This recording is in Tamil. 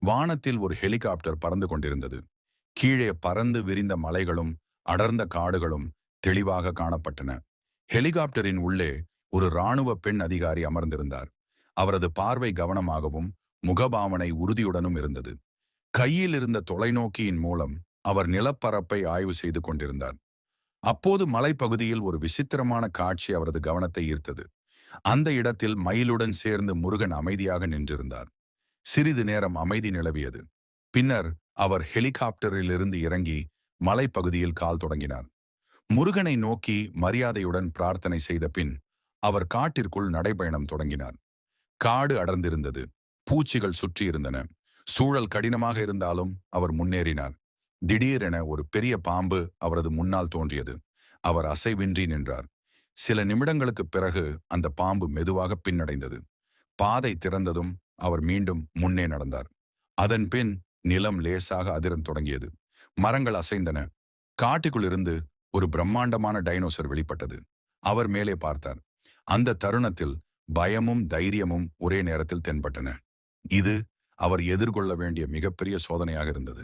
வானத்தில் ஒரு ஹெலிகாப்டர் பறந்து கொண்டிருந்தது. கீழே பறந்து விரிந்த மலைகளும் அடர்ந்த காடுகளும் தெளிவாக காணப்பட்டன. ஹெலிகாப்டரின் உள்ளே ஒரு இராணுவ பெண் அதிகாரி அமர்ந்திருந்தார். அவரது பார்வை கவனமாகவும் முகபாவனை உறுதியுடனும் இருந்தது. கையில் இருந்த தொலைநோக்கியின் மூலம் அவர் நிலப்பரப்பை ஆய்வு செய்து கொண்டிருந்தார். அப்போது மலைப்பகுதியில் ஒரு விசித்திரமான காட்சி அவரது கவனத்தை ஈர்த்தது. அந்த இடத்தில் மயிலுடன் சேர்ந்து முருகன் அமைதியாக நின்றிருந்தார். சிறிது நேரம் அமைதி நிலவியது. பின்னர் அவர் ஹெலிகாப்டரிலிருந்து இறங்கி மலைப்பகுதியில் கால் தொடங்கினார். முருகனை நோக்கி மரியாதையுடன் பிரார்த்தனை செய்த பின் அவர் காட்டிற்குள் நடைபயணம் தொடங்கினார். காடு அடர்ந்திருந்தது. பூச்சிகள் சுற்றியிருந்தன. சூழல் கடினமாக இருந்தாலும் அவர் முன்னேறினார். திடீரென ஒரு பெரிய பாம்பு அவரது முன்னால் தோன்றியது. அவர் அசைவின்றி நின்றார். சில நிமிடங்களுக்குப் பிறகு அந்த பாம்பு மெதுவாக பின்னடைந்தது. பாதை திறந்ததும் அவர் மீண்டும் முன்னே நடந்தார். அதன் பின் நிலம் லேசாக அதிரத் தொடங்கியது. மரங்கள் அசைந்தன. காட்டுக்குள்ளிருந்து ஒரு பிரம்மாண்டமான டைனோசர் வெளிப்பட்டது. அவர் மேலே பார்த்தார். அந்த தருணத்தில் பயமும் தைரியமும் ஒரே நேரத்தில் தென்பட்டன. இது அவர் எதிர்கொள்ள வேண்டிய மிகப்பெரிய சோதனையாக இருந்தது.